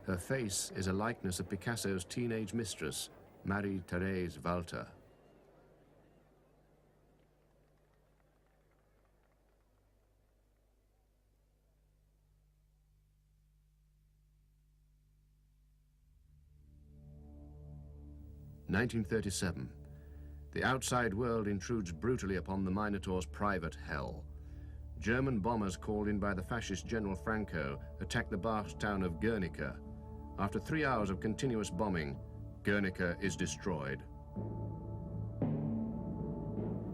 Her face is a likeness of Picasso's teenage mistress, Marie-Thérèse Walter. (1937). The outside world intrudes brutally upon the Minotaur's private hell. German bombers called in by the fascist General Franco attack the Basque town of Guernica. After 3 hours of continuous bombing, Guernica is destroyed.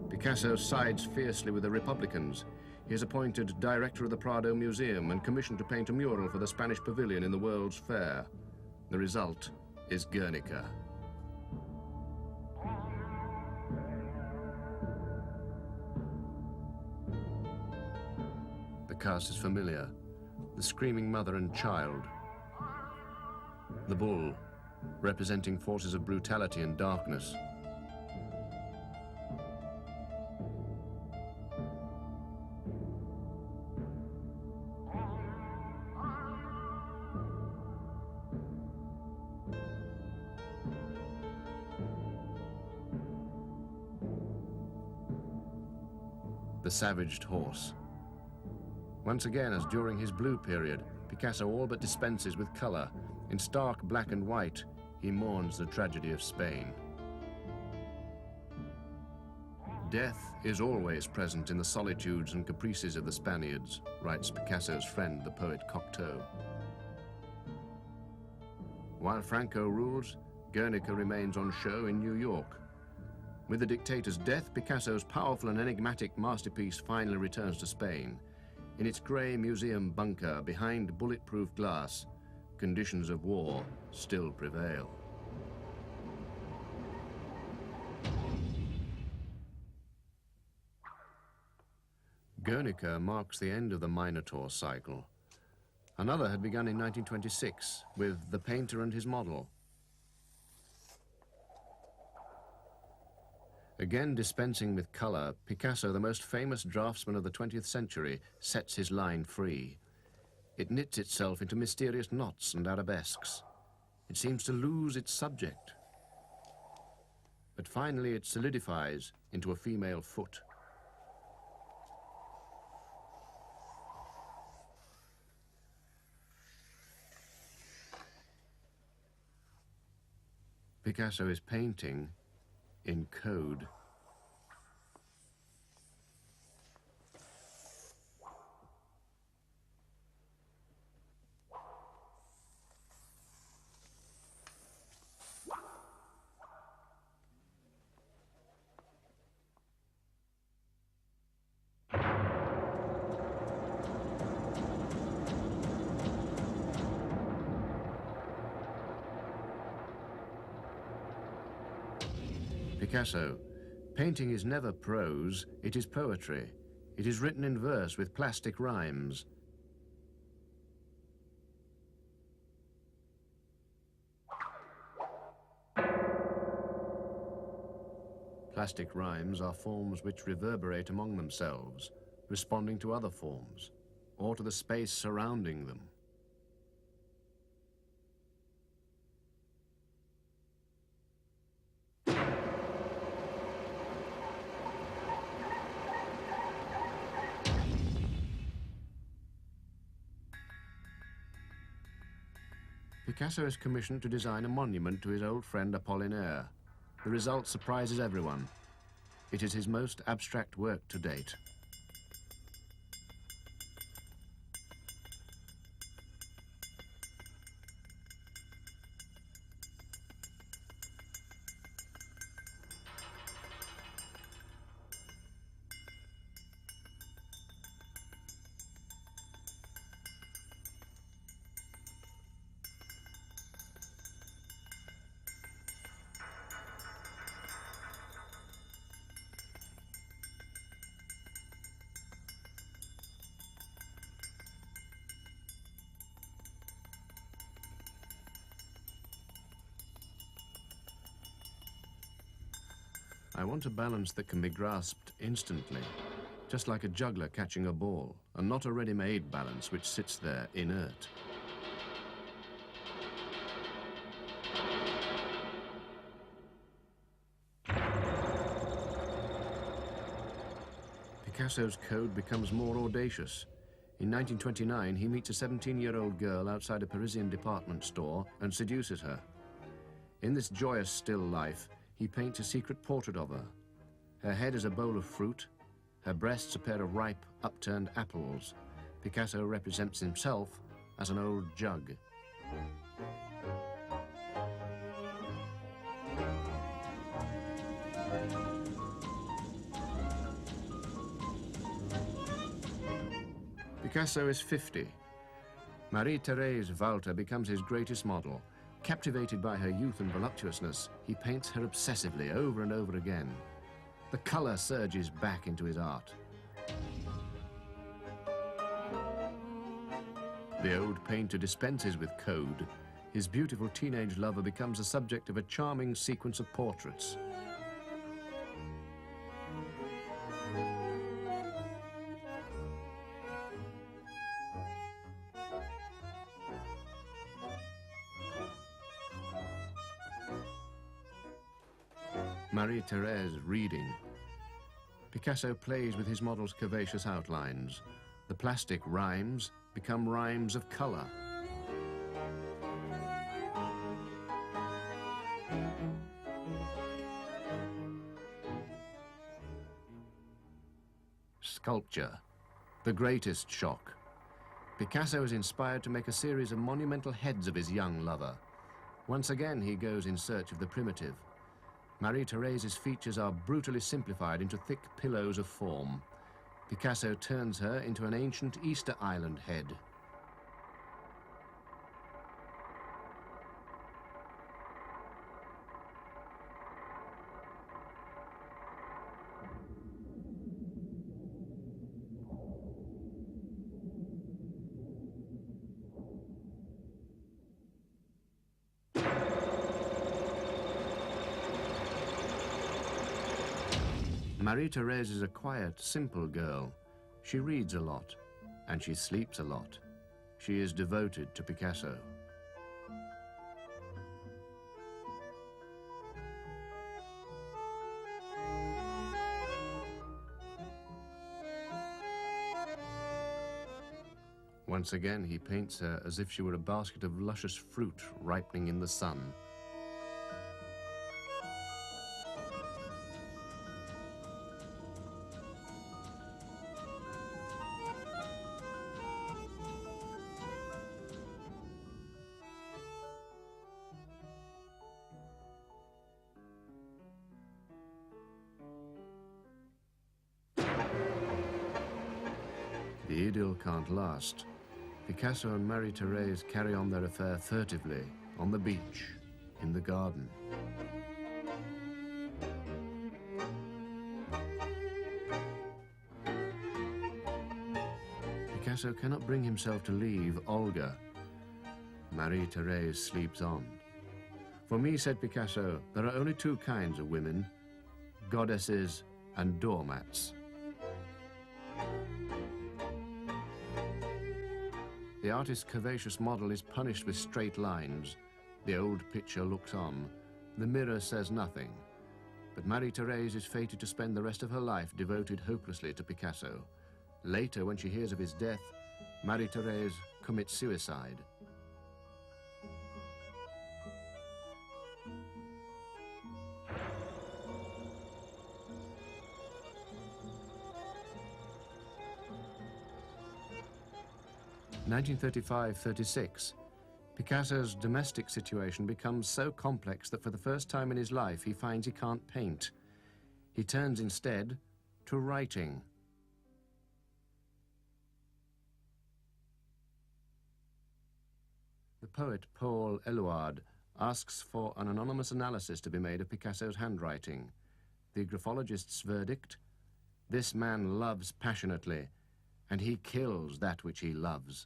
Picasso sides fiercely with the Republicans. He is appointed director of the Prado Museum and commissioned to paint a mural for the Spanish pavilion in the World's Fair. The result is Guernica. The cast is familiar. The screaming mother and child. The bull, representing forces of brutality and darkness. The savaged horse. Once again, as during his blue period, Picasso all but dispenses with color. In stark black and white, he mourns the tragedy of Spain. Death is always present in the solitudes and caprices of the Spaniards, writes Picasso's friend, the poet Cocteau. While Franco rules, Guernica remains on show in New York. With the dictator's death, Picasso's powerful and enigmatic masterpiece finally returns to Spain. In its grey museum bunker behind bulletproof glass, conditions of war still prevail. Guernica marks the end of the Minotaur cycle. Another had begun in 1926 with The Painter and His Model. Again dispensing with color, Picasso, the most famous draftsman of the 20th century, sets his line free. It knits itself into mysterious knots and arabesques. It seems to lose its subject. But finally it solidifies into a female foot. Picasso is painting in code. Picasso. Painting is never prose, it is poetry. It is written in verse with plastic rhymes. Plastic rhymes are forms which reverberate among themselves, responding to other forms, or to the space surrounding them. Picasso is commissioned to design a monument to his old friend Apollinaire. The result surprises everyone. It is his most abstract work to date. I want a balance that can be grasped instantly, just like a juggler catching a ball, and not a ready-made balance which sits there inert. Picasso's code becomes more audacious. In 1929, he meets a 17-year-old girl outside a Parisian department store and seduces her. In this joyous still life, he paints a secret portrait of her. Her head is a bowl of fruit, her breasts a pair of ripe, upturned apples. Picasso represents himself as an old jug. Picasso is 50. Marie-Thérèse Walter becomes his greatest model. Captivated by her youth and voluptuousness, he paints her obsessively over and over again. The color surges back into his art. The old painter dispenses with code. His beautiful teenage lover becomes the subject of a charming sequence of portraits. Marie-Thérèse reading. Picasso plays with his model's curvaceous outlines. The plastic rhymes become rhymes of color. Sculpture, the greatest shock. Picasso is inspired to make a series of monumental heads of his young lover. Once again, he goes in search of the primitive. Marie-Thérèse's features are brutally simplified into thick pillows of form. Picasso turns her into an ancient Easter Island head. Marie-Thérèse is a quiet, simple girl. She reads a lot, and she sleeps a lot. She is devoted to Picasso. Once again, he paints her as if she were a basket of luscious fruit ripening in the sun. The idyll can't last. Picasso and Marie-Thérèse carry on their affair furtively, on the beach, in the garden. Picasso cannot bring himself to leave Olga. Marie-Thérèse sleeps on. For me, said Picasso, there are only two kinds of women, goddesses and doormats. The artist's curvaceous model is punished with straight lines. The old picture looks on. The mirror says nothing. But Marie-Thérèse is fated to spend the rest of her life devoted hopelessly to Picasso. Later, when she hears of his death, Marie-Thérèse commits suicide. In 1935-36, Picasso's domestic situation becomes so complex that for the first time in his life he finds he can't paint. He turns instead to writing. The poet Paul Eluard asks for an anonymous analysis to be made of Picasso's handwriting. The graphologist's verdict: this man loves passionately, and he kills that which he loves.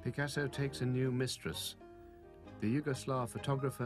Picasso takes a new mistress, The Yugoslav photographer